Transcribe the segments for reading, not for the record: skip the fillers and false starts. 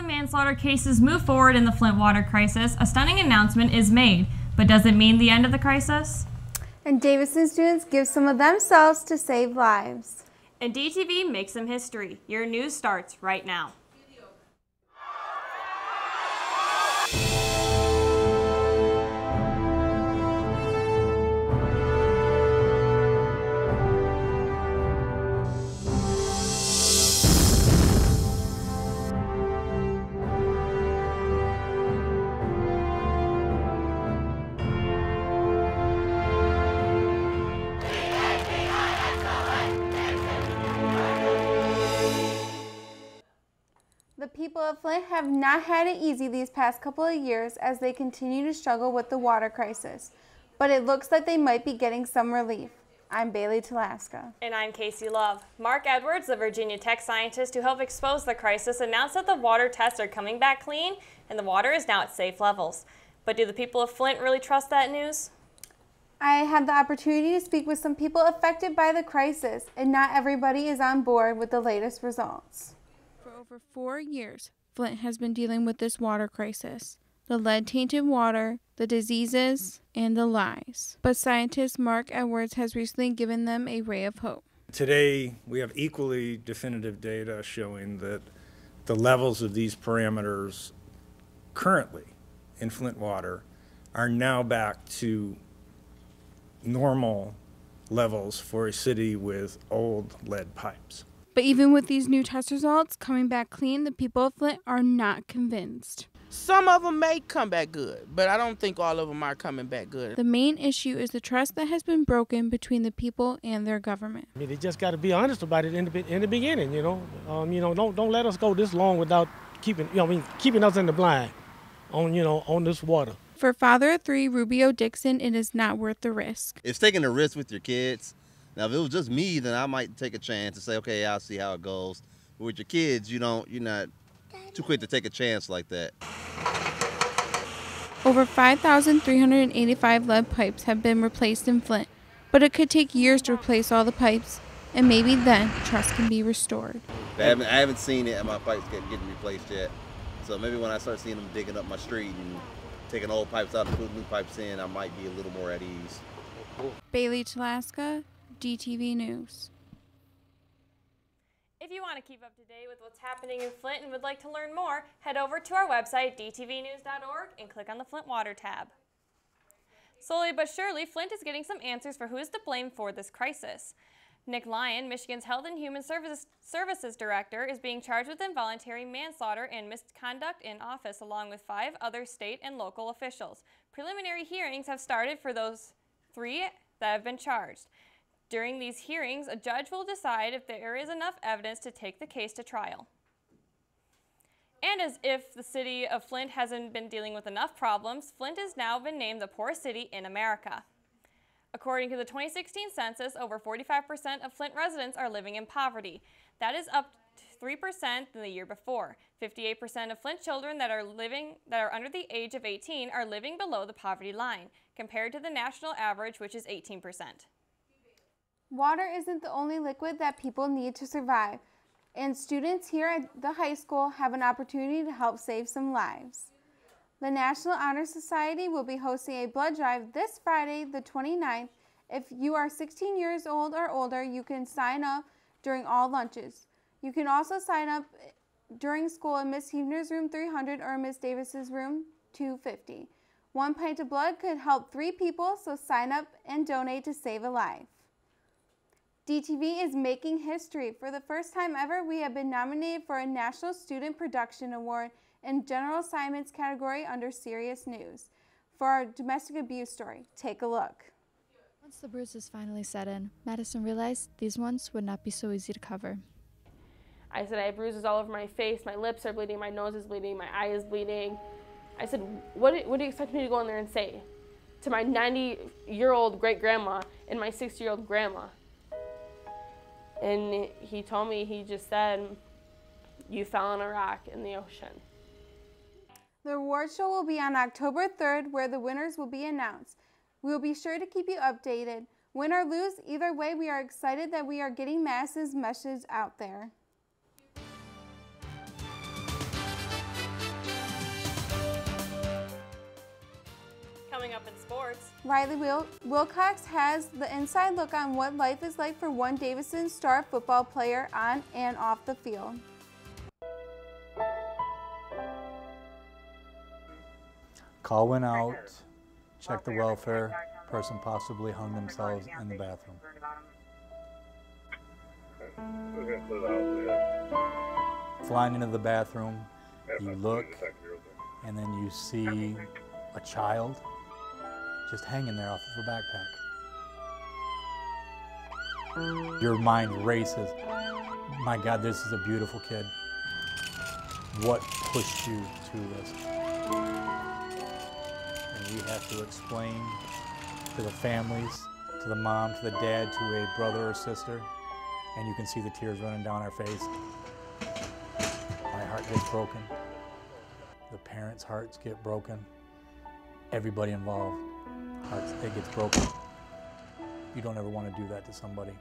manslaughter cases move forward in the Flint water crisis, a stunning announcement is made. But does it mean the end of the crisis? And Davidson students give some of themselves to save lives. And DTV makes some history. Your news starts right now. The people of Flint have not had it easy these past couple of years as they continue to struggle with the water crisis, but it looks like they might be getting some relief. I'm Bailey Talaska. And I'm Casey Love. Mark Edwards, the Virginia Tech scientist who helped expose the crisis, announced that the water tests are coming back clean and the water is now at safe levels. But do the people of Flint really trust that news? I had the opportunity to speak with some people affected by the crisis, and not everybody is on board with the latest results. For over 4 years, Flint has been dealing with this water crisis. The lead-tainted water, the diseases, and the lies. But scientist Mark Edwards has recently given them a ray of hope. Today, we have equally definitive data showing that the levels of these parameters currently in Flint water are now back to normal levels for a city with old lead pipes. But even with these new test results coming back clean, the people of Flint are not convinced. Some of them may come back good, but I don't think all of them are coming back good. The main issue is the trust that has been broken between the people and their government. I mean, they just got to be honest about it in the beginning. Don't let us go this long without keeping us in the blind on this water. For father of 3, Rubio Dixon, it is not worth the risk. It's taking a risk with your kids. Now, if it was just me, then I might take a chance and say, okay, I'll see how it goes. But with your kids, you're not too quick to take a chance like that. Over 5,385 lead pipes have been replaced in Flint, but it could take years to replace all the pipes, and maybe then trust can be restored. I haven't seen it and my pipes getting replaced yet. So maybe when I start seeing them digging up my street and taking old pipes out and putting new pipes in, I might be a little more at ease. Bailey Talaska, DTV News. If you want to keep up to date with what's happening in Flint and would like to learn more, head over to our website, dtvnews.org, and click on the Flint Water tab. Slowly but surely, Flint is getting some answers for who is to blame for this crisis. Nick Lyon, Michigan's Health and Human Services Director, is being charged with involuntary manslaughter and misconduct in office, along with 5 other state and local officials. Preliminary hearings have started for those 3 that have been charged. During these hearings, a judge will decide if there is enough evidence to take the case to trial. And as if the city of Flint hasn't been dealing with enough problems, Flint has now been named the poorest city in America. According to the 2016 census, over 45% of Flint residents are living in poverty. That is up 3% than the year before. 58% of Flint children that are under the age of 18 are living below the poverty line, compared to the national average, which is 18%. Water isn't the only liquid that people need to survive, and students here at the high school have an opportunity to help save some lives. The National Honor Society will be hosting a blood drive this Friday, the 29th. If you are 16 years old or older, you can sign up during all lunches. You can also sign up during school in Miss Huebner's room 300 or Miss Davis's room 250. 1 pint of blood could help 3 people, so sign up and donate to save a life. DTV is making history. For the first time ever, we have been nominated for a National Student Production Award in General Assignments category under Serious News for our domestic abuse story. Take a look. Once the bruises finally set in, Madison realized these ones would not be so easy to cover. I said, I have bruises all over my face, my lips are bleeding, my nose is bleeding, my eye is bleeding. I said, what do you expect me to go in there and say to my 90-year-old great-grandma and my 60-year-old grandma? And he told me, he just said, you fell on a rock in the ocean. The award show will be on October 3rd, where the winners will be announced. We will be sure to keep you updated. Win or lose, either way, we are excited that we are getting Madison's message out there. Coming up in sports, Riley Wilcox has the inside look on what life is like for one Davison star football player on and off the field. Call went out, checked the welfare, person possibly hung themselves in the bathroom. Flying into the bathroom, you look, and then you see a child just hanging there off of a backpack. Your mind races. My God, this is a beautiful kid. What pushed you to this? And we have to explain to the families, to the mom, to the dad, to a brother or sister, and you can see the tears running down our face. My heart gets broken. The parents' hearts get broken. Everybody involved, it gets broken. You don't ever want to do that to somebody.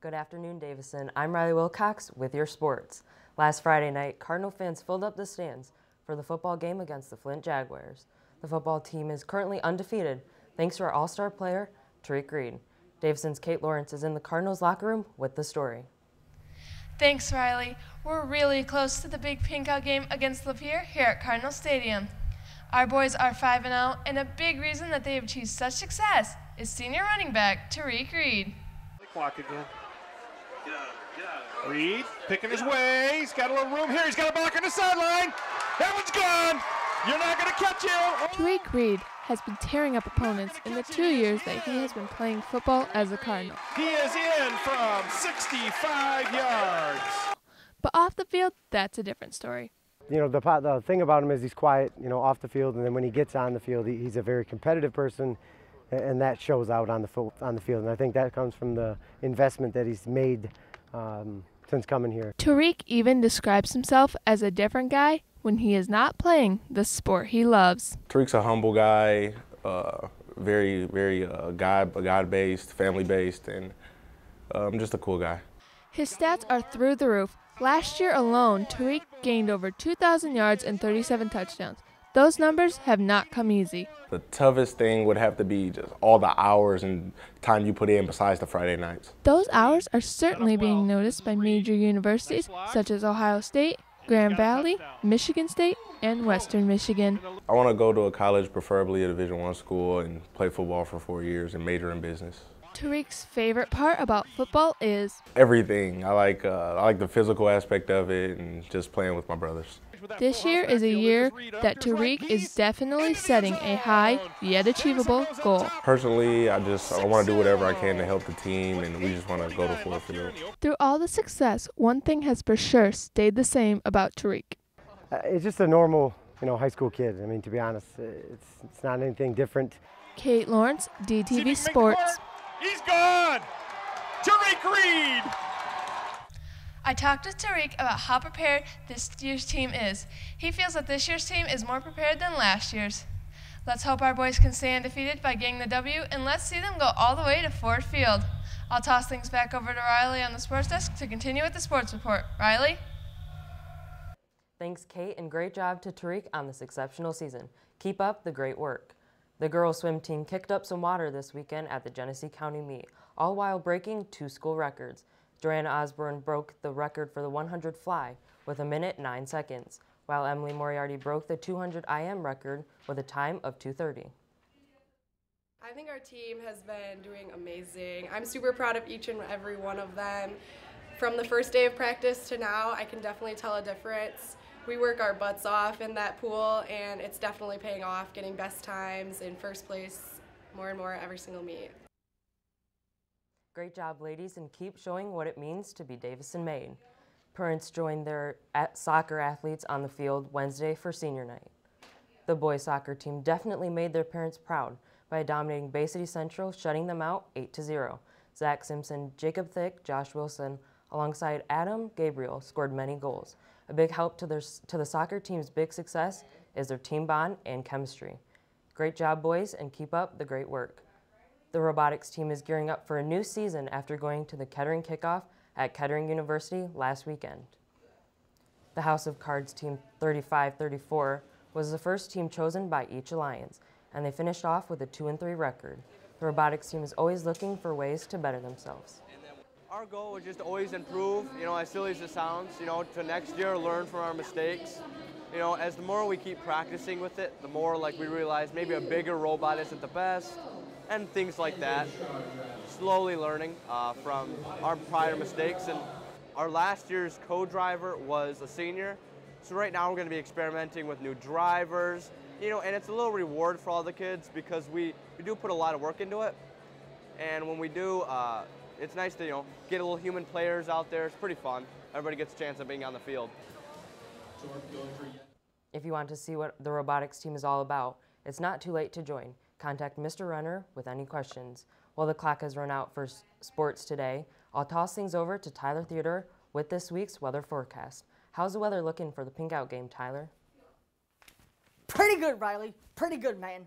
Good afternoon, Davison. I'm Riley Wilcox with your sports. Last Friday night, Cardinal fans filled up the stands for the football game against the Flint Jaguars. The football team is currently undefeated thanks to our all-star player, Tariq Reed. Davison's Kate Lawrence is in the Cardinals locker room with the story. Thanks, Riley. We're really close to the big pink-out game against Lapeer here at Cardinal Stadium. Our boys are 5-0, and a big reason that they have achieved such success is senior running back Tariq Reed. Clock again. Reed picking his way. He's got a little room here. He's got a block on the sideline. That one's gone. You're not going to catch him. Tariq Reed has been tearing up opponents in the 2 years that he has been playing football as a Cardinal. He is in from 65 yards. But off the field, that's a different story. You know, the thing about him is he's quiet, you know, off the field, and then when he gets on the field, he's a very competitive person, and that shows out on the field. And I think that comes from the investment that he's made since coming here. Tariq even describes himself as a different guy when he is not playing the sport he loves. Tariq's a humble guy, very God-based, family-based, and just a cool guy. His stats are through the roof. Last year alone, Tariq gained over 2,000 yards and 37 touchdowns. Those numbers have not come easy. The toughest thing would have to be just all the hours and time you put in besides the Friday nights. Those hours are certainly being noticed by major universities such as Ohio State, Grand Valley, Michigan State, and Western Michigan. I want to go to a college, preferably a Division I school, and play football for 4 years and major in business. Tariq's favorite part about football is everything. I like the physical aspect of it and just playing with my brothers. This year is a year that Tariq is definitely setting a high, yet achievable goal. Personally, I want to do whatever I can to help the team, and we just want to go to full field. Through all the success, one thing has for sure stayed the same about Tariq. It's just a normal, high school kid. I mean, to be honest, it's not anything different. Kate Lawrence, DTV Sports. He's gone! Tariq Reed! I talked with Tariq about how prepared this year's team is. He feels that this year's team is more prepared than last year's. Let's hope our boys can stay undefeated by getting the W, and let's see them go all the way to Ford Field. I'll toss things back over to Riley on the sports desk to continue with the sports report. Riley? Thanks, Kate, and great job to Tariq on this exceptional season. Keep up the great work. The girls' swim team kicked up some water this weekend at the Genesee County meet, all while breaking 2 school records. Joanna Osborne broke the record for the 100 fly with 1 minute 9 seconds, while Emily Moriarty broke the 200 IM record with a time of 2:30. I think our team has been doing amazing. I'm super proud of each and every one of them. From the first day of practice to now, I can definitely tell a difference. We work our butts off in that pool, and it's definitely paying off, getting best times in first place more and more every single meet. Great job, ladies, and keep showing what it means to be Davison made. Parents joined their soccer athletes on the field Wednesday for senior night. The boys soccer team definitely made their parents proud by dominating Bay City Central, shutting them out 8-0. Zach Simpson, Jacob Thick, Josh Wilson, alongside Adam Gabriel, scored many goals. A big help to the soccer team's big success is their team bond and chemistry. Great job, boys, and keep up the great work. The robotics team is gearing up for a new season after going to the Kettering kickoff at Kettering University last weekend. The House of Cards team 35-34 was the first team chosen by each alliance, and they finished off with a 2-3 record. The robotics team is always looking for ways to better themselves. Our goal is just to always improve, as silly as it sounds, to next year learn from our mistakes. As the more we keep practicing with it, the more we realize maybe a bigger robot isn't the best, and things like that. Slowly learning from our prior mistakes. And our last year's co-driver was a senior, so right now we're going to be experimenting with new drivers, and it's a little reward for all the kids because we do put a lot of work into it. And when we do, it's nice to get a little human players out there. It's pretty fun. Everybody gets a chance of being on the field. If you want to see what the robotics team is all about, it's not too late to join. Contact Mr. Renner with any questions. While the clock has run out for sports today, I'll toss things over to Tyler Theodore with this week's weather forecast. How's the weather looking for the Pink Out game, Tyler? Pretty good, Riley. Pretty good, man.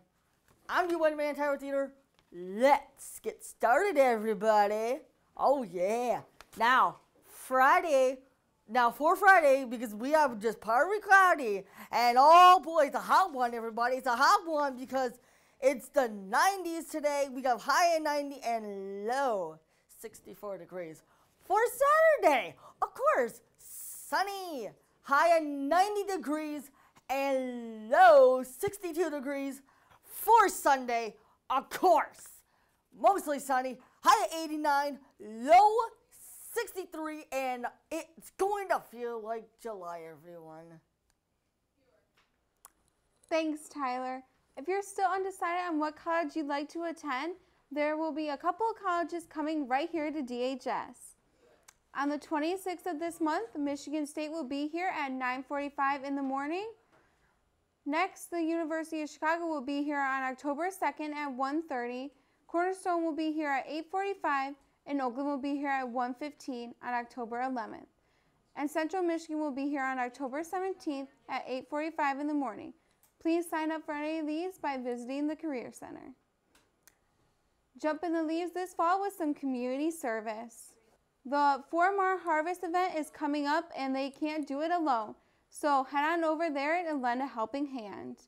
I'm your weatherman, Tyler Theodore. Let's get started, everybody. Oh, yeah. Now, for Friday, because we have just partly cloudy, and oh boy, it's a hot one, everybody. It's a hot one because it's the 90s today. We got high at 90 and low 64 degrees. For Saturday, of course, sunny, high at 90 degrees and low 62 degrees. For Sunday, of course, mostly sunny, high at 89, low 63, and it's going to feel like July, everyone. Thanks, Tyler. If you're still undecided on what college you'd like to attend, there will be a couple of colleges coming right here to DHS. On the 26th of this month, Michigan State will be here at 9:45 in the morning. Next, the University of Chicago will be here on October 2nd at 1:30. Cornerstone will be here at 8:45, and Oakland will be here at 1:15 on October 11th. And Central Michigan will be here on October 17th at 8:45 in the morning. Please sign up for any of these by visiting the Career Center. Jump in the leaves this fall with some community service. The 4-Mar Harvest event is coming up and they can't do it alone, so head on over there and lend a helping hand.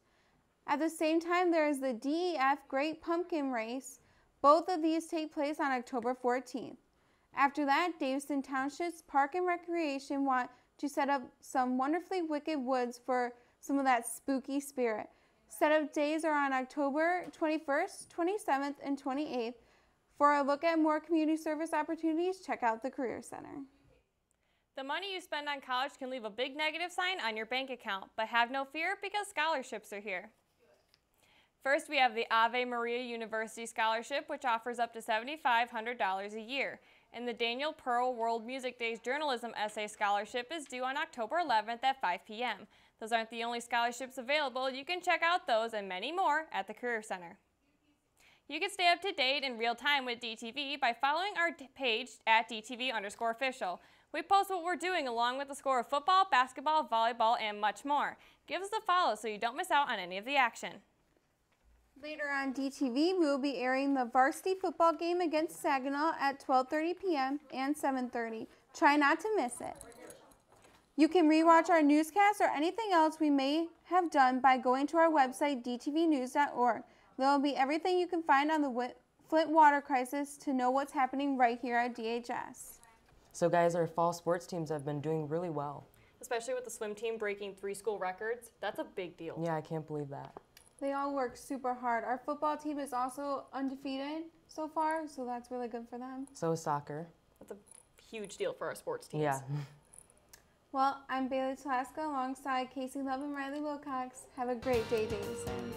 At the same time, there is the DEF Great Pumpkin Race. Both of these take place on October 14th. After that, Davison Township's Park and Recreation want to set up some wonderfully wicked woods for some of that spooky spirit. Setup days are on October 21st, 27th, and 28th. For a look at more community service opportunities, check out the Career Center. The money you spend on college can leave a big negative sign on your bank account, but have no fear because scholarships are here. First, we have the Ave Maria University Scholarship, which offers up to $7,500 a year. And the Daniel Pearl World Music Days Journalism Essay Scholarship is due on October 11th at 5 p.m. Those aren't the only scholarships available. You can check out those and many more at the Career Center. You can stay up to date in real time with DTV by following our page at DTV_official. We post what we're doing along with the score of football, basketball, volleyball, and much more. Give us a follow so you don't miss out on any of the action. Later on DTV, we will be airing the varsity football game against Saginaw at 12:30 p.m. and 7:30. Try not to miss it. You can rewatch our newscast or anything else we may have done by going to our website, dtvnews.org. There will be everything you can find on the Flint water crisis to know what's happening right here at DHS. So guys, our fall sports teams have been doing really well. Especially with the swim team breaking 3 school records. That's a big deal. Yeah, I can't believe that. They all work super hard. Our football team is also undefeated so far, so that's really good for them. So is soccer. That's a huge deal for our sports teams. Yeah. Well, I'm Bailey Talaska alongside Casey Love and Riley Wilcox. Have a great day, Davison.